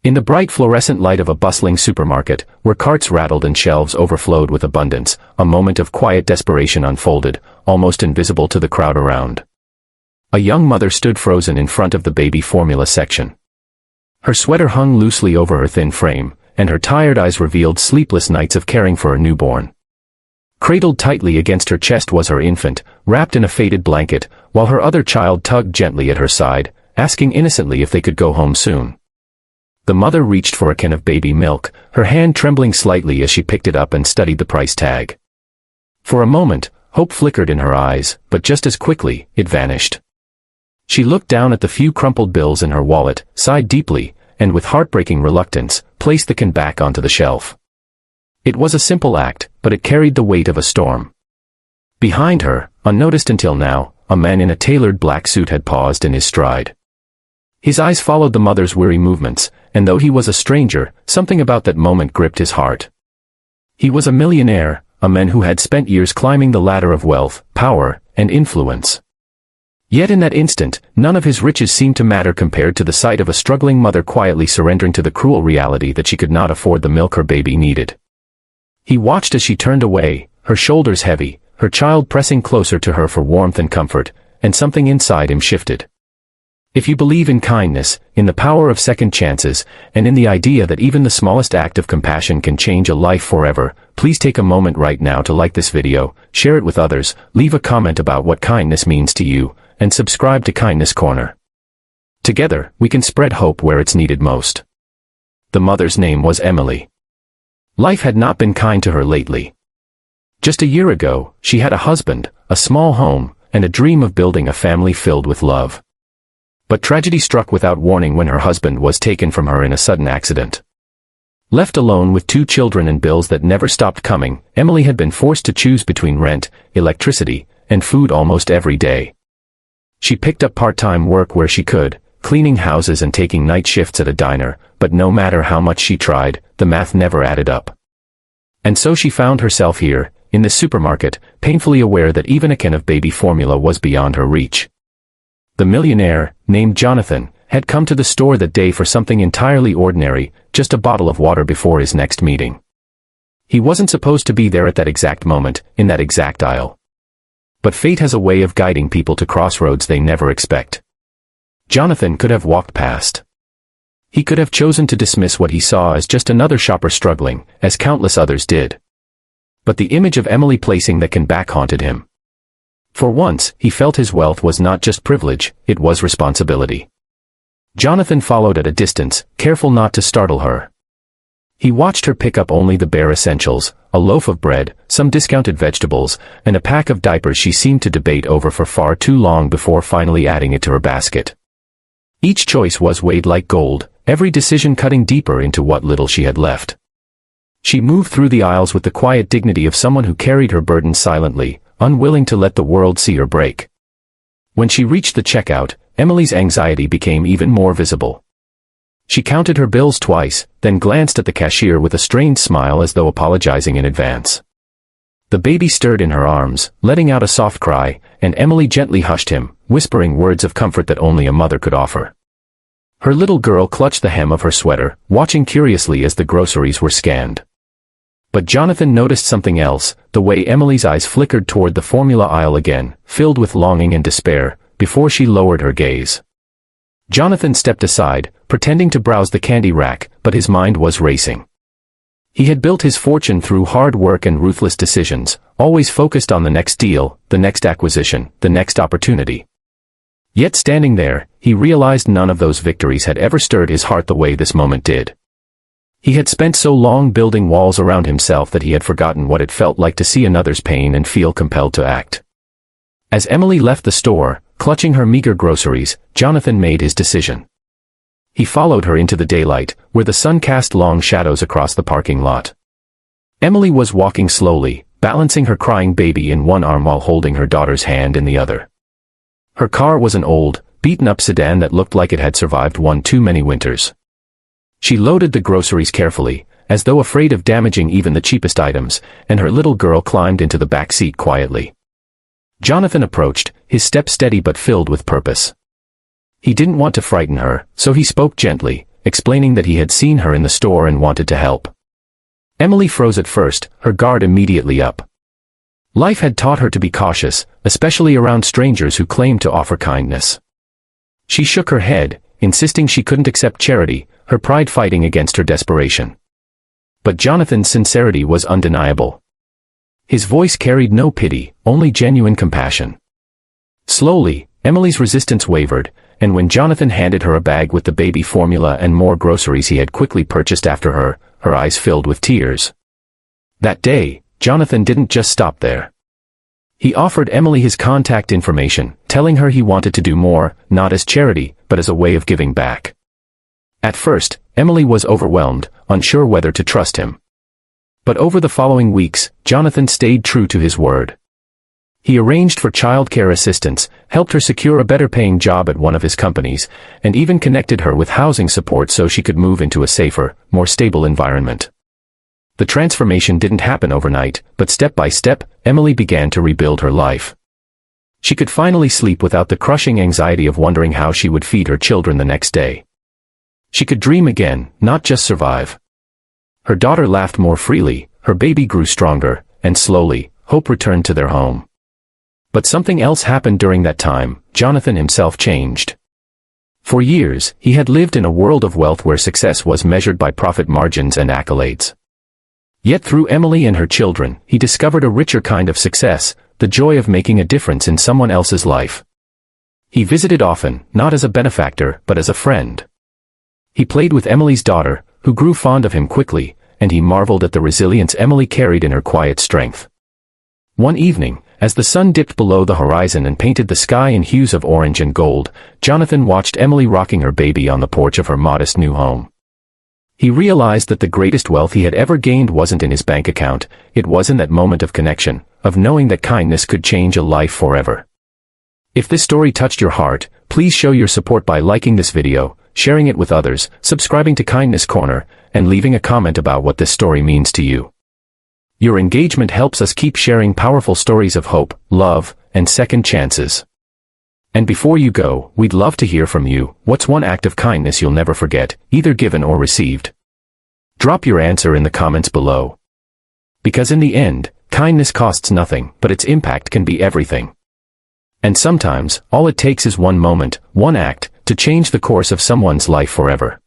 In the bright fluorescent light of a bustling supermarket, where carts rattled and shelves overflowed with abundance, a moment of quiet desperation unfolded, almost invisible to the crowd around. A young mother stood frozen in front of the baby formula section. Her sweater hung loosely over her thin frame, and her tired eyes revealed sleepless nights of caring for a newborn. Cradled tightly against her chest was her infant, wrapped in a faded blanket, while her other child tugged gently at her side, asking innocently if they could go home soon. The mother reached for a can of baby milk, her hand trembling slightly as she picked it up and studied the price tag. For a moment, hope flickered in her eyes, but just as quickly, it vanished. She looked down at the few crumpled bills in her wallet, sighed deeply, and with heartbreaking reluctance, placed the can back onto the shelf. It was a simple act, but it carried the weight of a storm. Behind her, unnoticed until now, a man in a tailored black suit had paused in his stride. His eyes followed the mother's weary movements, and though he was a stranger, something about that moment gripped his heart. He was a millionaire, a man who had spent years climbing the ladder of wealth, power, and influence. Yet in that instant, none of his riches seemed to matter compared to the sight of a struggling mother quietly surrendering to the cruel reality that she could not afford the milk her baby needed. He watched as she turned away, her shoulders heavy, her child pressing closer to her for warmth and comfort, and something inside him shifted. If you believe in kindness, in the power of second chances, and in the idea that even the smallest act of compassion can change a life forever, please take a moment right now to like this video, share it with others, leave a comment about what kindness means to you, and subscribe to Kindness Corner. Together, we can spread hope where it's needed most. The mother's name was Emily. Life had not been kind to her lately. Just a year ago, she had a husband, a small home, and a dream of building a family filled with love. But tragedy struck without warning when her husband was taken from her in a sudden accident. Left alone with 2 children and bills that never stopped coming, Emily had been forced to choose between rent, electricity, and food almost every day. She picked up part-time work where she could, cleaning houses and taking night shifts at a diner, but no matter how much she tried, the math never added up. And so she found herself here, in the supermarket, painfully aware that even a can of baby formula was beyond her reach. The millionaire, named Jonathan, had come to the store that day for something entirely ordinary, just a bottle of water before his next meeting. He wasn't supposed to be there at that exact moment, in that exact aisle. But fate has a way of guiding people to crossroads they never expect. Jonathan could have walked past. He could have chosen to dismiss what he saw as just another shopper struggling, as countless others did. But the image of Emily placing the can back haunted him. For once, he felt his wealth was not just privilege, it was responsibility. Jonathan followed at a distance, careful not to startle her. He watched her pick up only the bare essentials, a loaf of bread, some discounted vegetables, and a pack of diapers she seemed to debate over for far too long before finally adding it to her basket. Each choice was weighed like gold, every decision cutting deeper into what little she had left. She moved through the aisles with the quiet dignity of someone who carried her burden silently, unwilling to let the world see her break. When she reached the checkout, Emily's anxiety became even more visible. She counted her bills twice, then glanced at the cashier with a strained smile as though apologizing in advance. The baby stirred in her arms, letting out a soft cry, and Emily gently hushed him, whispering words of comfort that only a mother could offer. Her little girl clutched the hem of her sweater, watching curiously as the groceries were scanned. But Jonathan noticed something else, the way Emily's eyes flickered toward the formula aisle again, filled with longing and despair, before she lowered her gaze. Jonathan stepped aside, pretending to browse the candy rack, but his mind was racing. He had built his fortune through hard work and ruthless decisions, always focused on the next deal, the next acquisition, the next opportunity. Yet standing there, he realized none of those victories had ever stirred his heart the way this moment did. He had spent so long building walls around himself that he had forgotten what it felt like to see another's pain and feel compelled to act. As Emily left the store, clutching her meager groceries, Jonathan made his decision. He followed her into the daylight, where the sun cast long shadows across the parking lot. Emily was walking slowly, balancing her crying baby in one arm while holding her daughter's hand in the other. Her car was an old, beaten-up sedan that looked like it had survived one too many winters. She loaded the groceries carefully, as though afraid of damaging even the cheapest items, and her little girl climbed into the back seat quietly. Jonathan approached, his step steady but filled with purpose. He didn't want to frighten her, so he spoke gently, explaining that he had seen her in the store and wanted to help. Emily froze at first, her guard immediately up. Life had taught her to be cautious, especially around strangers who claimed to offer kindness. She shook her head, insisting she couldn't accept charity, her pride fighting against her desperation. But Jonathan's sincerity was undeniable. His voice carried no pity, only genuine compassion. Slowly, Emily's resistance wavered, and when Jonathan handed her a bag with the baby formula and more groceries he had quickly purchased after her, her eyes filled with tears. That day, Jonathan didn't just stop there. He offered Emily his contact information, telling her he wanted to do more, not as charity, but as a way of giving back. At first, Emily was overwhelmed, unsure whether to trust him. But over the following weeks, Jonathan stayed true to his word. He arranged for childcare assistance, helped her secure a better-paying job at one of his companies, and even connected her with housing support so she could move into a safer, more stable environment. The transformation didn't happen overnight, but step by step, Emily began to rebuild her life. She could finally sleep without the crushing anxiety of wondering how she would feed her children the next day. She could dream again, not just survive. Her daughter laughed more freely, her baby grew stronger, and slowly, hope returned to their home. But something else happened during that time. Jonathan himself changed. For years, he had lived in a world of wealth where success was measured by profit margins and accolades. Yet through Emily and her children, he discovered a richer kind of success, the joy of making a difference in someone else's life. He visited often, not as a benefactor, but as a friend. He played with Emily's daughter, who grew fond of him quickly, and he marveled at the resilience Emily carried in her quiet strength. One evening, as the sun dipped below the horizon and painted the sky in hues of orange and gold, Jonathan watched Emily rocking her baby on the porch of her modest new home. He realized that the greatest wealth he had ever gained wasn't in his bank account, it was in that moment of connection, of knowing that kindness could change a life forever. If this story touched your heart, please show your support by liking this video, sharing it with others, subscribing to Kindness Corner, and leaving a comment about what this story means to you. Your engagement helps us keep sharing powerful stories of hope, love, and second chances. And before you go, we'd love to hear from you. What's one act of kindness you'll never forget, either given or received? Drop your answer in the comments below. Because in the end, kindness costs nothing, but its impact can be everything. And sometimes, all it takes is one moment, one act, to change the course of someone's life forever.